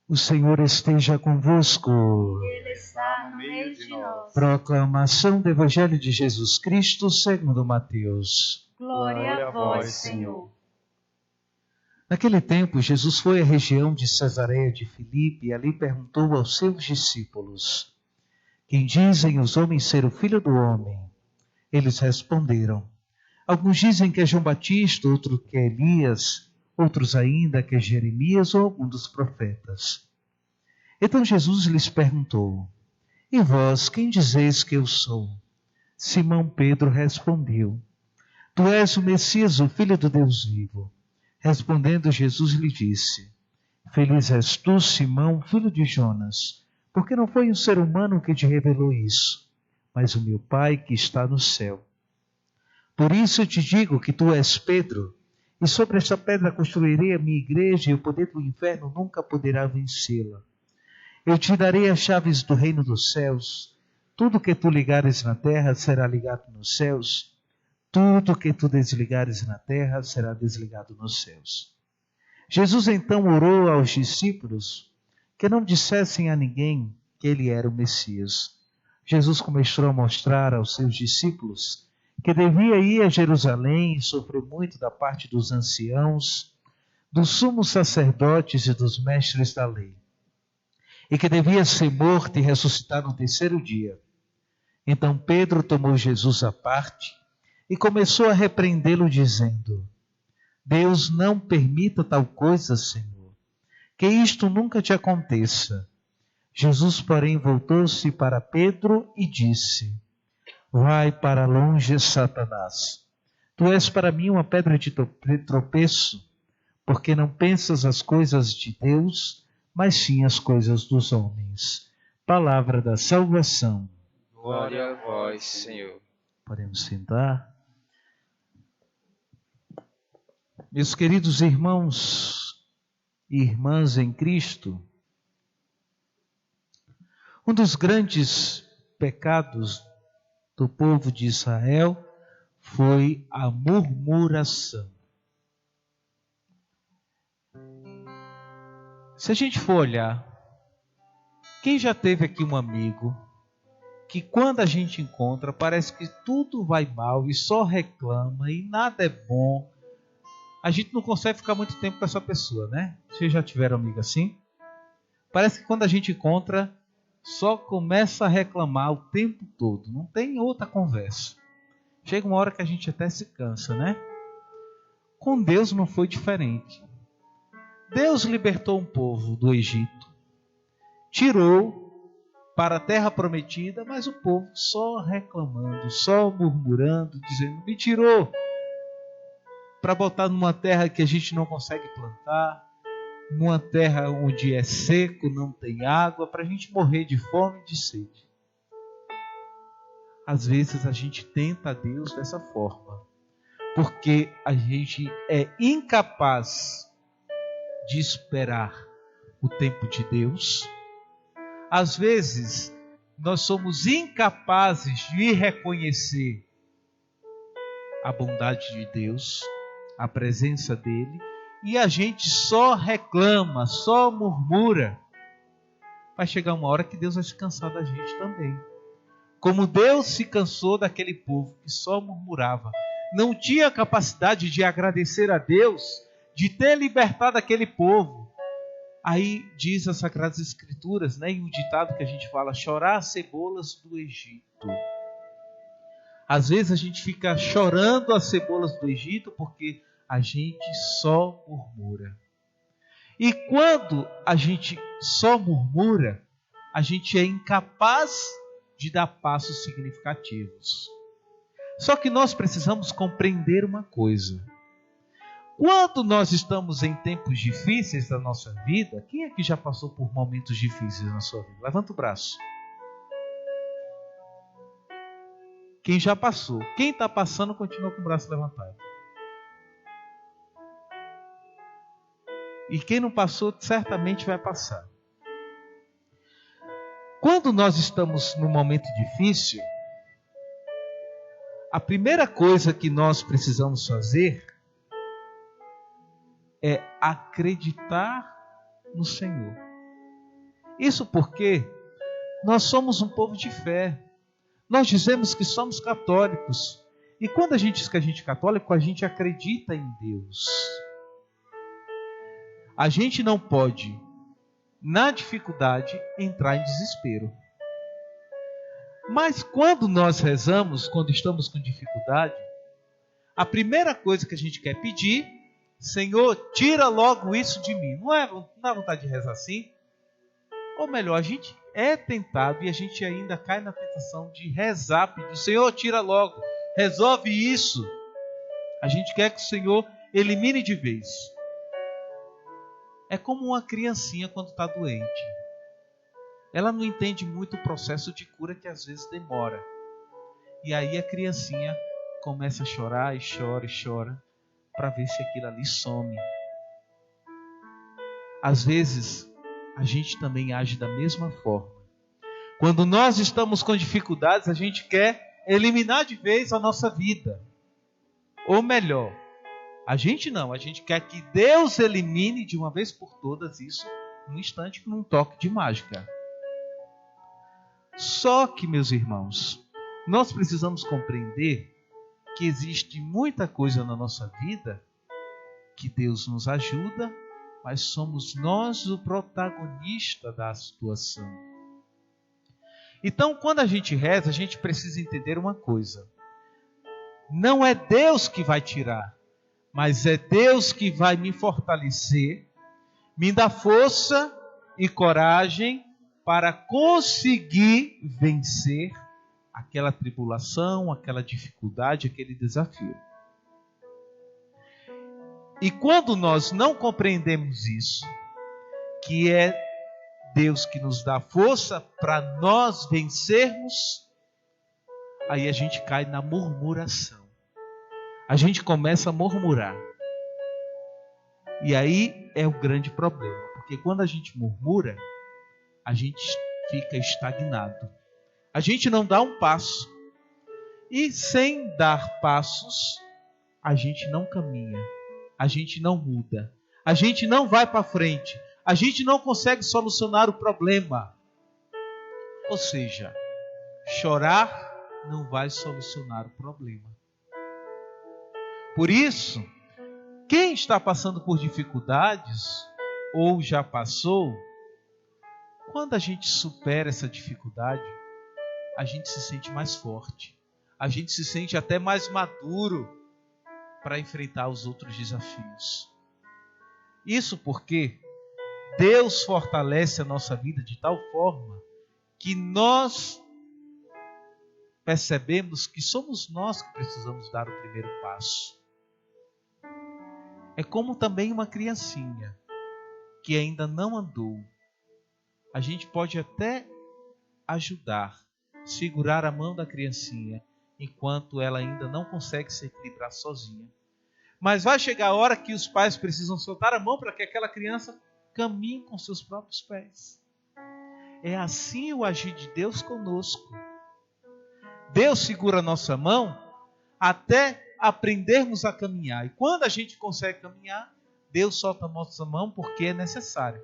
O Senhor esteja convosco. Ele está no meio de nós. Proclamação do Evangelho de Jesus Cristo segundo Mateus. Glória a vós, Senhor. Naquele tempo, Jesus foi à região de Cesareia de Filipe e ali perguntou aos seus discípulos: Quem dizem os homens ser o Filho do Homem? Eles responderam: Alguns dizem que é João Batista, outros que é Elias, outros ainda que é Jeremias ou algum dos profetas. Então Jesus lhes perguntou: E vós, quem dizeis que eu sou? Simão Pedro respondeu: Tu és o Messias, o Filho do Deus vivo. Respondendo, Jesus lhe disse: Feliz és tu, Simão, filho de Jonas, porque não foi um ser humano que te revelou isso, mas o meu Pai que está no céu. Por isso eu te digo que tu és Pedro, e sobre esta pedra construirei a minha igreja, e o poder do inferno nunca poderá vencê-la. Eu te darei as chaves do reino dos céus. Tudo que tu ligares na terra será ligado nos céus. Tudo que tu desligares na terra será desligado nos céus. Jesus então orou aos discípulos que não dissessem a ninguém que ele era o Messias. Jesus começou a mostrar aos seus discípulos que devia ir a Jerusalém e sofrer muito da parte dos anciãos, dos sumos sacerdotes e dos mestres da lei, e que devia ser morto e ressuscitar no terceiro dia. Então Pedro tomou Jesus à parte e começou a repreendê-lo, dizendo: Deus não permita tal coisa, Senhor, que isto nunca te aconteça. Jesus, porém, voltou-se para Pedro e disse: Vai para longe, Satanás. Tu és para mim uma pedra de tropeço, porque não pensas as coisas de Deus, mas sim as coisas dos homens. Palavra da salvação. Glória a vós, Senhor. Podemos sentar. Meus queridos irmãos e irmãs em Cristo, um dos grandes pecados do povo de Israel foi a murmuração. Se a gente for olhar, quem já teve aqui um amigo que quando a gente encontra parece que tudo vai mal e só reclama e nada é bom? A gente não consegue ficar muito tempo com essa pessoa, né? Vocês já tiveram amigo assim? Parece que quando a gente encontra, só começa a reclamar o tempo todo. Não tem outra conversa. Chega uma hora que a gente até se cansa, né? Com Deus não foi diferente. Deus libertou um povo do Egito, tirou para a terra prometida, mas o povo só reclamando, só murmurando, dizendo: me tirou para botar numa terra que a gente não consegue plantar, numa terra onde é seco, não tem água, para a gente morrer de fome e de sede. Às vezes a gente tenta a Deus dessa forma, porque a gente é incapaz de esperar o tempo de Deus. Às vezes nós somos incapazes de reconhecer a bondade de Deus, a presença dele, e a gente só reclama, só murmura. Vai chegar uma hora que Deus vai se cansar da gente também. Como Deus se cansou daquele povo que só murmurava, não tinha capacidade de agradecer a Deus, de ter libertado aquele povo. Aí diz as Sagradas Escrituras, né, em um ditado que a gente fala: chorar as cebolas do Egito. Às vezes a gente fica chorando as cebolas do Egito porque a gente só murmura. E quando a gente só murmura, a gente é incapaz de dar passos significativos. Só que nós precisamos compreender uma coisa. Quando nós estamos em tempos difíceis da nossa vida, quem aqui já passou por momentos difíceis na sua vida? Levanta o braço. Quem já passou? Quem está passando, continua com o braço levantado. E quem não passou, certamente vai passar. Quando nós estamos num momento difícil, a primeira coisa que nós precisamos fazer é acreditar no Senhor. Isso porque nós somos um povo de fé. Nós dizemos que somos católicos. E quando a gente diz que a gente é católico, a gente acredita em Deus. A gente não pode, na dificuldade, entrar em desespero. Mas quando nós rezamos, quando estamos com dificuldade, a primeira coisa que a gente quer pedir, Senhor, tira logo isso de mim. Não dá vontade de rezar assim? Ou melhor, a gente é tentado e a gente ainda cai na tentação de rezar, pedir, Senhor, tira logo, resolve isso. A gente quer que o Senhor elimine de vez. É como uma criancinha quando está doente. Ela não entende muito o processo de cura que às vezes demora. E aí a criancinha começa a chorar e chora e chora para ver se aquilo ali some. Às vezes a gente também age da mesma forma. Quando nós estamos com dificuldades, a gente quer eliminar de vez a nossa vida. Ou melhor, a gente quer que Deus elimine de uma vez por todas isso num instante, num toque de mágica. Só que, meus irmãos, nós precisamos compreender que existe muita coisa na nossa vida que Deus nos ajuda, mas somos nós o protagonista da situação. Então, quando a gente reza, a gente precisa entender uma coisa. Não é Deus que vai tirar, mas é Deus que vai me fortalecer, me dar força e coragem para conseguir vencer aquela tribulação, aquela dificuldade, aquele desafio. E quando nós não compreendemos isso, que é Deus que nos dá força para nós vencermos, aí a gente cai na murmuração. A gente começa a murmurar. E aí é o grande problema, porque quando a gente murmura, a gente fica estagnado. A gente não dá um passo. E sem dar passos, a gente não caminha. A gente não muda. A gente não vai para frente. A gente não consegue solucionar o problema. Ou seja, chorar não vai solucionar o problema. Por isso, quem está passando por dificuldades ou já passou, quando a gente supera essa dificuldade, a gente se sente mais forte. A gente se sente até mais maduro para enfrentar os outros desafios. Isso porque Deus fortalece a nossa vida de tal forma que nós percebemos que somos nós que precisamos dar o primeiro passo. É como também uma criancinha que ainda não andou. A gente pode até ajudar, segurar a mão da criancinha, enquanto ela ainda não consegue se equilibrar sozinha. Mas vai chegar a hora que os pais precisam soltar a mão para que aquela criança caminhe com seus próprios pés. É assim o agir de Deus conosco. Deus segura a nossa mão até aprendermos a caminhar. E quando a gente consegue caminhar, Deus solta a nossa mão porque é necessário.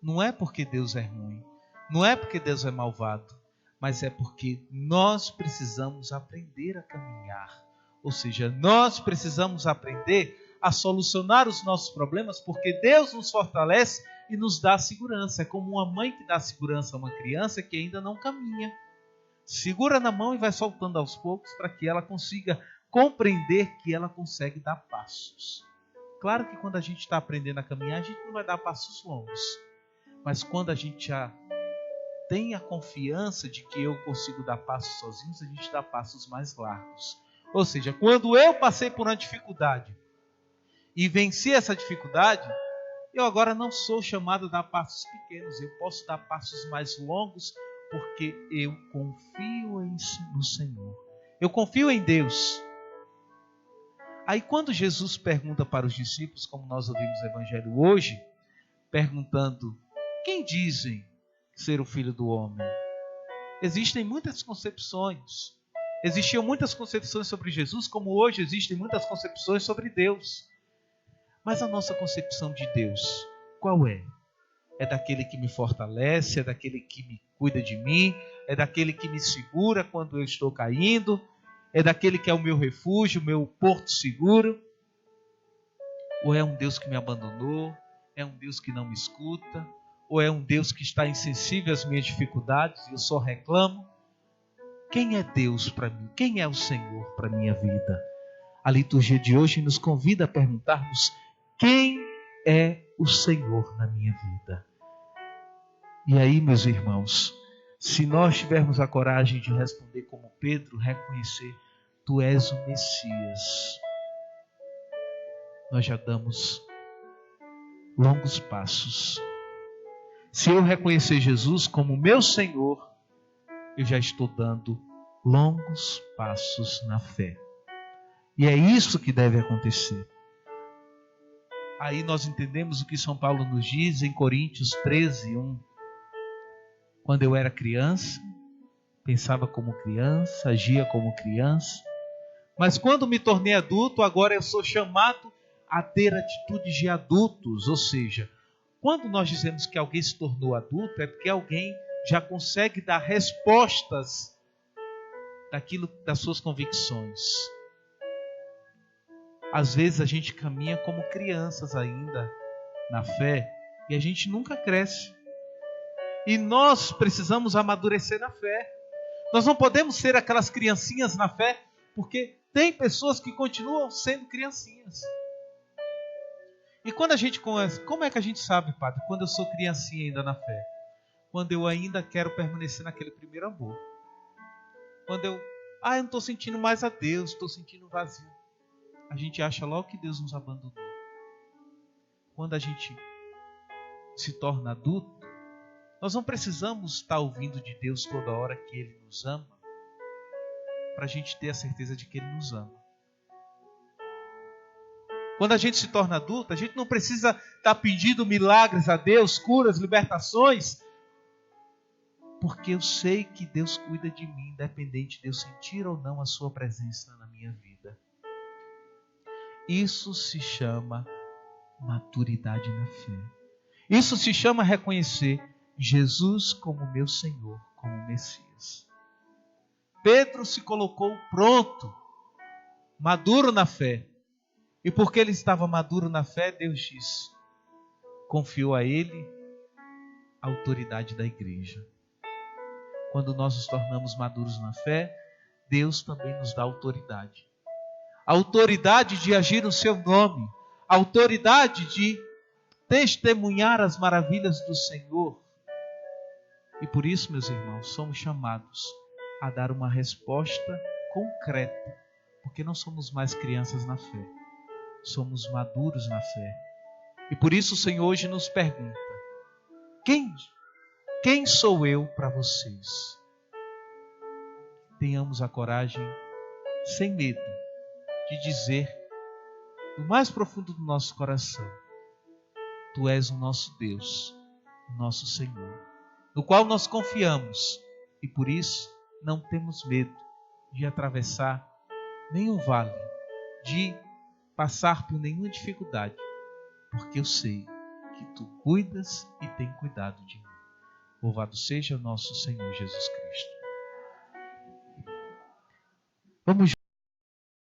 Não é porque Deus é ruim, não é porque Deus é malvado, mas é porque nós precisamos aprender a caminhar. Ou seja, nós precisamos aprender a solucionar os nossos problemas, porque Deus nos fortalece e nos dá segurança. É como uma mãe que dá segurança a uma criança que ainda não caminha. Segura na mão e vai soltando aos poucos para que ela consiga compreender que ela consegue dar passos. Claro que quando a gente está aprendendo a caminhar, a gente não vai dar passos longos. Mas quando a gente já tem a confiança de que eu consigo dar passos sozinhos, a gente dá passos mais largos. Ou seja, quando eu passei por uma dificuldade e venci essa dificuldade, eu agora não sou chamado a dar passos pequenos. Eu posso dar passos mais longos porque eu confio no Senhor. Eu confio em Deus. Aí quando Jesus pergunta para os discípulos, como nós ouvimos no Evangelho hoje, perguntando: quem dizem ser o Filho do Homem? Existem muitas concepções. Existiam muitas concepções sobre Jesus, como hoje existem muitas concepções sobre Deus. Mas a nossa concepção de Deus, qual é? é daquele que me fortalece, é daquele que me cuida de mim, é daquele que me segura quando eu estou caindo, é daquele que é o meu refúgio, o meu porto seguro? Ou é um Deus que me abandonou, é um Deus que não me escuta, ou é um Deus que está insensível às minhas dificuldades e eu só reclamo? Quem é Deus para mim? Quem é o Senhor para a minha vida? A liturgia de hoje nos convida a perguntarmos: quem é o Senhor na minha vida? E aí, meus irmãos, se nós tivermos a coragem de responder como Pedro, reconhecer: Tu és o Messias, nós já damos longos passos. Se eu reconhecer Jesus como meu Senhor, eu já estou dando longos passos na fé. E é isso que deve acontecer. Aí nós entendemos o que São Paulo nos diz em Coríntios 13:1. Quando eu era criança, pensava como criança, agia como criança. Mas quando me tornei adulto, agora eu sou chamado a ter atitudes de adultos. Ou seja, quando nós dizemos que alguém se tornou adulto, é porque alguém já consegue dar respostas daquilo, das suas convicções. Às vezes a gente caminha como crianças ainda na fé e a gente nunca cresce. E nós precisamos amadurecer na fé. Nós não podemos ser aquelas criancinhas na fé, porque tem pessoas que continuam sendo criancinhas. E quando a gente conhece, como é que a gente sabe, padre, quando eu sou criancinha ainda na fé? Quando eu ainda quero permanecer naquele primeiro amor. Quando eu não estou sentindo mais a Deus, estou sentindo vazio. A gente acha logo que Deus nos abandonou. Quando a gente se torna adulto, nós não precisamos estar ouvindo de Deus toda hora que Ele nos ama, para a gente ter a certeza de que Ele nos ama. Quando a gente se torna adulto, a gente não precisa estar pedindo milagres a Deus, curas, libertações, porque eu sei que Deus cuida de mim, independente de eu sentir ou não a sua presença na minha vida. Isso se chama maturidade na fé. Isso se chama reconhecer Jesus como meu Senhor, como Messias. Pedro se colocou pronto, maduro na fé. E porque ele estava maduro na fé, Deus disse, confiou a ele a autoridade da igreja. Quando nós nos tornamos maduros na fé, Deus também nos dá autoridade. A autoridade de agir no seu nome, a autoridade de testemunhar as maravilhas do Senhor. E por isso, meus irmãos, somos chamados a dar uma resposta concreta, porque não somos mais crianças na fé, somos maduros na fé. E por isso o Senhor hoje nos pergunta: quem sou eu para vocês? Tenhamos a coragem, sem medo, de dizer do mais profundo do nosso coração: Tu és o nosso Deus, o nosso Senhor, no qual nós confiamos, e por isso não temos medo de atravessar nenhum vale, de passar por nenhuma dificuldade, porque eu sei que Tu cuidas e tem cuidado de mim. Louvado seja o nosso Senhor Jesus Cristo. Vamos